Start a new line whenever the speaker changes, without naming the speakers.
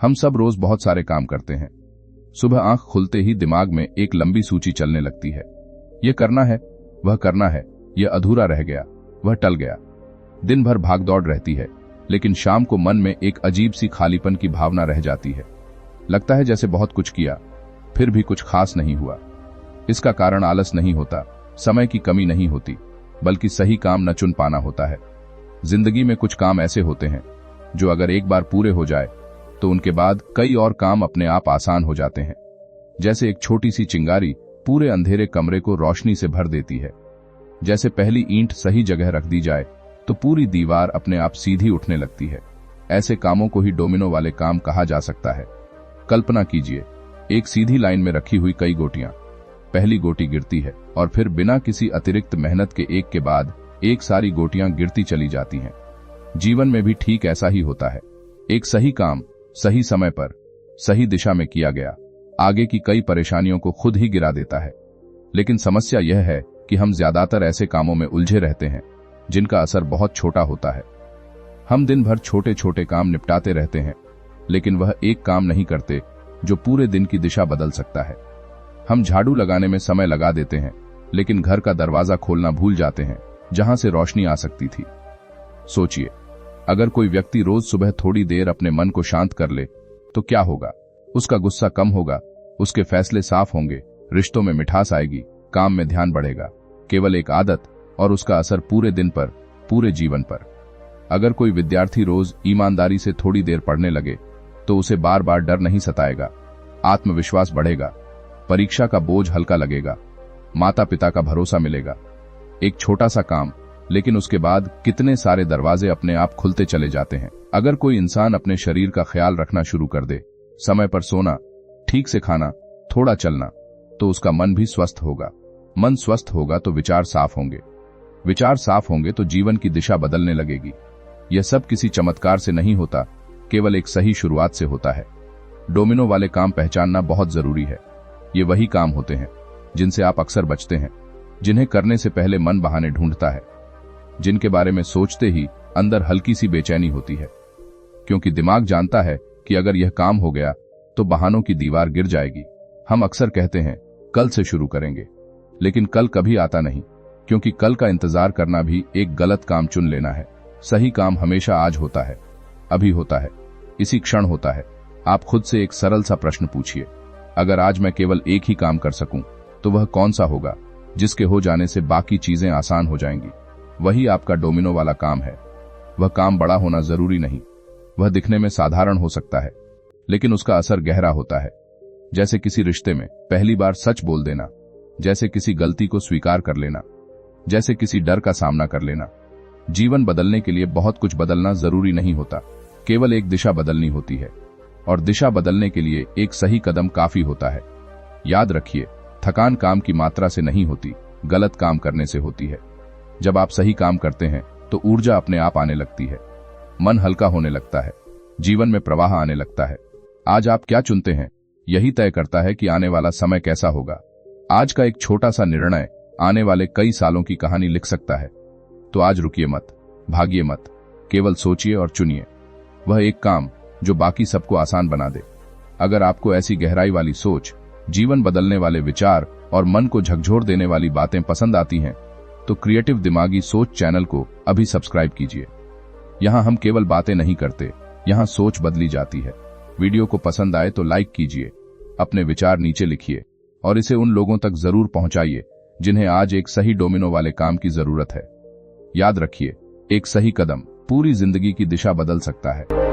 हम सब रोज बहुत सारे काम करते हैं। सुबह आंख खुलते ही दिमाग में एक लंबी सूची चलने लगती है। यह करना है, वह करना है, यह अधूरा रह गया, वह टल गया। दिन भर भागदौड़ रहती है, लेकिन शाम को मन में एक अजीब सी खालीपन की भावना रह जाती है। लगता है जैसे बहुत कुछ किया, फिर भी कुछ खास नहीं हुआ। इसका कारण आलस नहीं होता, समय की कमी नहीं होती, बल्कि सही काम न चुन पाना होता है। जिंदगी में कुछ काम ऐसे होते हैं जो अगर एक बार पूरे हो जाए तो उनके बाद कई और काम अपने आप आसान हो जाते हैं। जैसे एक छोटी सी चिंगारी पूरे अंधेरे कमरे को रोशनी से भर देती है। जैसे पहली ईंट सही जगह रख दी जाए तो पूरी दीवार अपने आप सीधी उठने लगती है। ऐसे कामों को ही डोमिनो वाले काम कहा जा सकता है। कल्पना कीजिए, एक सीधी लाइन में रखी हुई कई गोटियां। पहली गोटी गिरती है और फिर बिना किसी अतिरिक्त मेहनत के एक के बाद एक सारी गोटियां गिरती चली जाती हैं। जीवन में भी ठीक ऐसा ही होता है। एक सही काम सही समय पर सही दिशा में किया गया आगे की कई परेशानियों को खुद ही गिरा देता है। लेकिन समस्या यह है कि हम ज्यादातर ऐसे कामों में उलझे रहते हैं जिनका असर बहुत छोटा होता है। हम दिन भर छोटे छोटे काम निपटाते रहते हैं, लेकिन वह एक काम नहीं करते जो पूरे दिन की दिशा बदल सकता है। हम झाड़ू लगाने में समय लगा देते हैं, लेकिन घर का दरवाजा खोलना भूल जाते हैं जहां से रोशनी आ सकती थी। सोचिए, अगर कोई व्यक्ति रोज सुबह थोड़ी देर अपने मन को शांत कर ले तो क्या होगा? उसका गुस्सा कम होगा, उसके फैसले साफ होंगे, रिश्तों में मिठास आएगी, काम में ध्यान बढ़ेगा। केवल एक आदत और उसका असर पूरे दिन पर, पूरे जीवन पर। अगर कोई विद्यार्थी रोज ईमानदारी से थोड़ी देर पढ़ने लगे तो उसे बार बार डर नहीं सताएगा, आत्मविश्वास बढ़ेगा, परीक्षा का बोझ हल्का लगेगा, माता पिता का भरोसा मिलेगा। एक छोटा सा काम, लेकिन उसके बाद कितने सारे दरवाजे अपने आप खुलते चले जाते हैं। अगर कोई इंसान अपने शरीर का ख्याल रखना शुरू कर दे, समय पर सोना, ठीक से खाना, थोड़ा चलना, तो उसका मन भी स्वस्थ होगा। मन स्वस्थ होगा तो विचार साफ होंगे, विचार साफ होंगे तो जीवन की दिशा बदलने लगेगी। यह सब किसी चमत्कार से नहीं होता, केवल एक सही शुरुआत से होता है। डोमिनो वाले काम पहचानना बहुत जरूरी है। ये वही काम होते हैं जिनसे आप अक्सर बचते हैं, जिन्हें करने से पहले मन बहाने ढूंढता है, जिनके बारे में सोचते ही अंदर हल्की सी बेचैनी होती है, क्योंकि दिमाग जानता है कि अगर यह काम हो गया तो बहानों की दीवार गिर जाएगी। हम अक्सर कहते हैं कल से शुरू करेंगे, लेकिन कल कभी आता नहीं, क्योंकि कल का इंतजार करना भी एक गलत काम चुन लेना है। सही काम हमेशा आज होता है, अभी होता है, इसी क्षण होता है। आप खुद से एक सरल सा प्रश्न पूछिए, अगर आज मैं केवल एक ही काम कर सकूं तो वह कौन सा होगा जिसके हो जाने से बाकी चीजें आसान हो जाएंगी? वही आपका डोमिनो वाला काम है। वह काम बड़ा होना जरूरी नहीं, वह दिखने में साधारण हो सकता है, लेकिन उसका असर गहरा होता है। जैसे किसी रिश्ते में पहली बार सच बोल देना, जैसे किसी गलती को स्वीकार कर लेना, जैसे किसी डर का सामना कर लेना। जीवन बदलने के लिए बहुत कुछ बदलना जरूरी नहीं होता, केवल एक दिशा बदलनी होती है, और दिशा बदलने के लिए एक सही कदम काफी होता है। याद रखिए, थकान काम की मात्रा से नहीं होती, गलत काम करने से होती है। जब आप सही काम करते हैं तो ऊर्जा अपने आप आने लगती है, मन हल्का होने लगता है, जीवन में प्रवाह आने लगता है। आज आप क्या चुनते हैं, यही तय करता है कि आने वाला समय कैसा होगा। आज का एक छोटा सा निर्णय आने वाले कई सालों की कहानी लिख सकता है। तो आज रुकिए मत, भागिए मत, केवल सोचिए और चुनिए वह एक काम जो बाकी सबको आसान बना दे। अगर आपको ऐसी गहराई वाली सोच, जीवन बदलने वाले विचार और मन को झकझोर देने वाली बातें पसंद आती हैं, तो क्रिएटिव दिमागी सोच चैनल को अभी सब्सक्राइब कीजिए। यहां हम केवल बातें नहीं करते, यहां सोच बदली जाती है। वीडियो को पसंद आए तो लाइक कीजिए, अपने विचार नीचे लिखिए और इसे उन लोगों तक जरूर पहुंचाइए जिन्हें आज एक सही डोमिनो वाले काम की जरूरत है। याद रखिए, एक सही कदम पूरी जिंदगी की दिशा बदल सकता है।